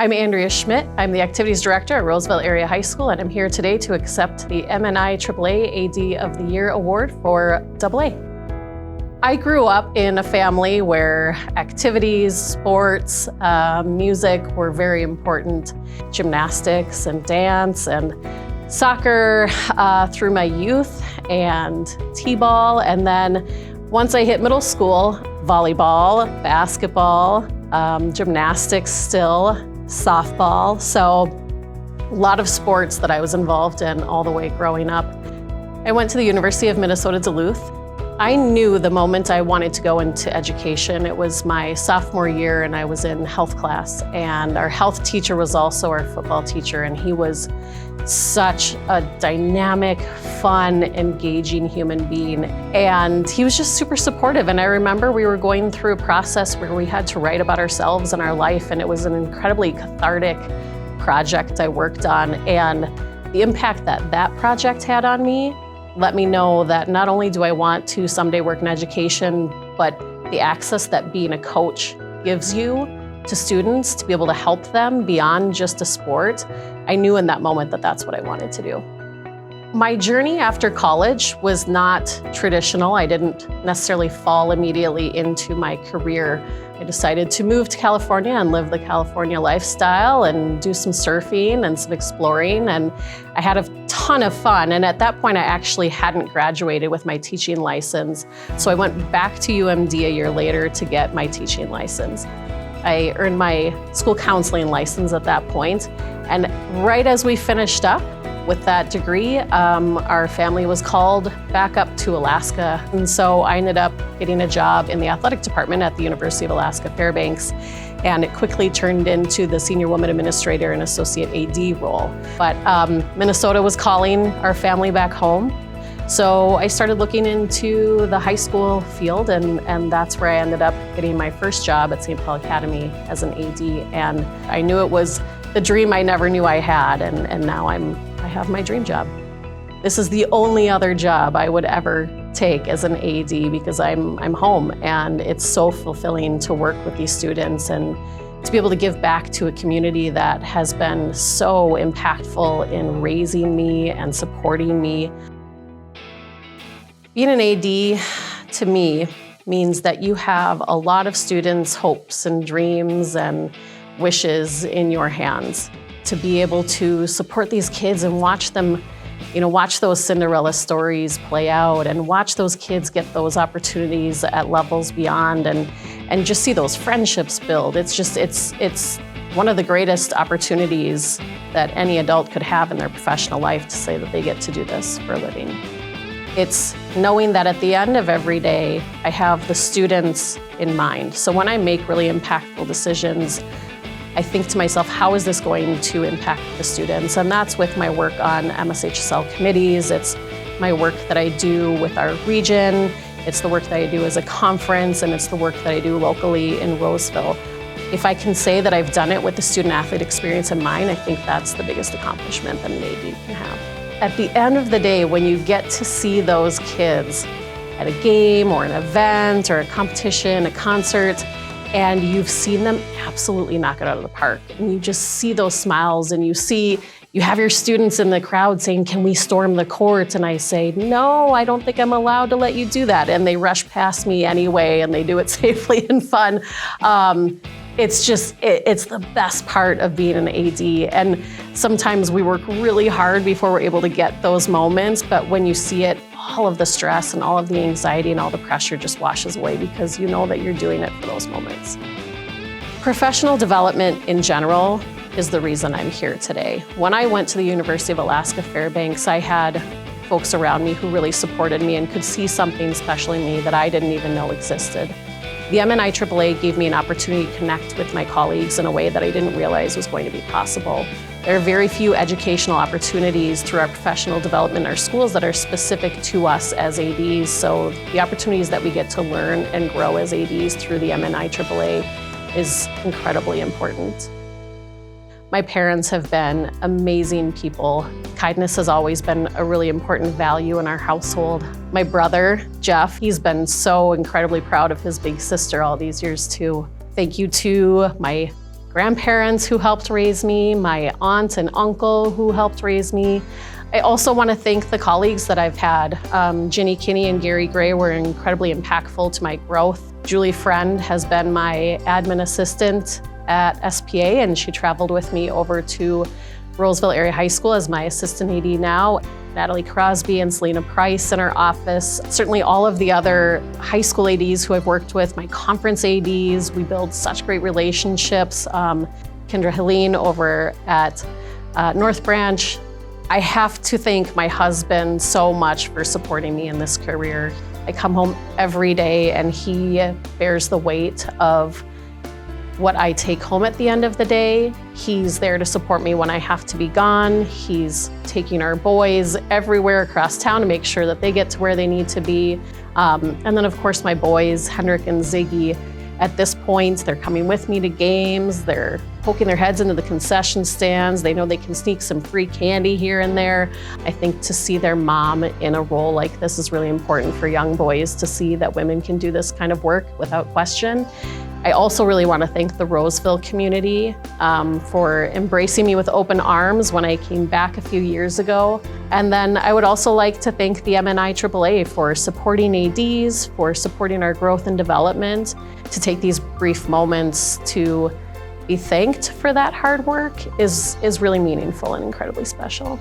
I'm Andrea Schmidt. I'm the Activities Director at Roosevelt Area High School, and I'm here today to accept the MnIAAA AD of the Year Award for AA. I grew up in a family where activities, sports, music were very important. Gymnastics and dance and soccer through my youth, and t-ball, and then once I hit middle school, volleyball, basketball, gymnastics still, softball. So a lot of sports that I was involved in all the way growing up. I went to the University of Minnesota Duluth. I knew the moment I wanted to go into education. It was my sophomore year and I was in health class, and our health teacher was also our football teacher, and he was such a dynamic, fun, engaging human being. And he was just super supportive. And I remember we were going through a process where we had to write about ourselves and our life, and it was an incredibly cathartic project I worked on. And the impact that that project had on me let me know that not only do I want to someday work in education, but the access that being a coach gives you to students to be able to help them beyond just a sport. I knew in that moment that that's what I wanted to do. My journey after college was not traditional. I didn't necessarily fall immediately into my career. I decided to move to California and live the California lifestyle and do some surfing and some exploring, and I had a ton of fun. And at that point, I actually hadn't graduated with my teaching license, so I went back to UMD a year later to get my teaching license. I earned my school counseling license at that point, and right as we finished up with that degree, our family was called back up to Alaska. And so I ended up getting a job in the athletic department at the University of Alaska Fairbanks. And it quickly turned into the senior woman administrator and associate AD role. But Minnesota was calling our family back home. So I started looking into the high school field, and that's where I ended up getting my first job at St. Paul Academy as an AD. And I knew it was the dream I never knew I had, and now I have my dream job. This is the only other job I would ever take as an AD because I'm home, and it's so fulfilling to work with these students and to be able to give back to a community that has been so impactful in raising me and supporting me. Being an AD to me means that you have a lot of students' hopes and dreams and wishes in your hands. To be able to support these kids and watch them, watch those Cinderella stories play out and watch those kids get those opportunities at levels beyond and just see those friendships build. It's one of the greatest opportunities that any adult could have in their professional life to say that they get to do this for a living. It's knowing that at the end of every day, I have the students in mind. So when I make really impactful decisions, I think to myself, how is this going to impact the students? And that's with my work on MSHSL committees. It's my work that I do with our region. It's the work that I do as a conference, and it's the work that I do locally in Roseville. If I can say that I've done it with the student-athlete experience in mind, I think that's the biggest accomplishment that an AD can have. At the end of the day, when you get to see those kids at a game or an event or a competition, a concert, and you've seen them absolutely knock it out of the park, and you just see those smiles, and you have your students in the crowd saying, "Can we storm the court?" And I say, "No, I don't think I'm allowed to let you do that." And they rush past me anyway, and they do it safely and fun. It's the best part of being an AD. And sometimes we work really hard before we're able to get those moments, but when you see it, all of the stress and all of the anxiety and all the pressure just washes away because you know that you're doing it for those moments. Professional development in general is the reason I'm here today. When I went to the University of Alaska Fairbanks, I had folks around me who really supported me and could see something special in me that I didn't even know existed. The MnIAAA gave me an opportunity to connect with my colleagues in a way that I didn't realize was going to be possible. There are very few educational opportunities through our professional development in our schools that are specific to us as ADs, so the opportunities that we get to learn and grow as ADs through the MnIAAA is incredibly important. My parents have been amazing people. Kindness has always been a really important value in our household. My brother, Jeff, he's been so incredibly proud of his big sister all these years too. Thank you to my grandparents who helped raise me, my aunt and uncle who helped raise me. I also want to thank the colleagues that I've had. Ginny Kinney and Gary Gray were incredibly impactful to my growth. Julie Friend has been my admin assistant at SPA, and she traveled with me over to Roseville Area High School as my assistant AD now. Natalie Crosby and Selena Price in our office. Certainly all of the other high school ADs who I've worked with, my conference ADs, we build such great relationships. Kendra Helene over at North Branch. I have to thank my husband so much for supporting me in this career. I come home every day and he bears the weight of what I take home at the end of the day. He's there to support me when I have to be gone. He's taking our boys everywhere across town to make sure that they get to where they need to be. And then of course my boys, Henrik and Ziggy, at this point, they're coming with me to games. They're poking their heads into the concession stands. They know they can sneak some free candy here and there. I think to see their mom in a role like this is really important for young boys to see that women can do this kind of work without question. I also really want to thank the Roseville community for embracing me with open arms when I came back a few years ago. And then I would also like to thank the MnIAAA for supporting ADs, for supporting our growth and development. To take these brief moments to be thanked for that hard work is really meaningful and incredibly special.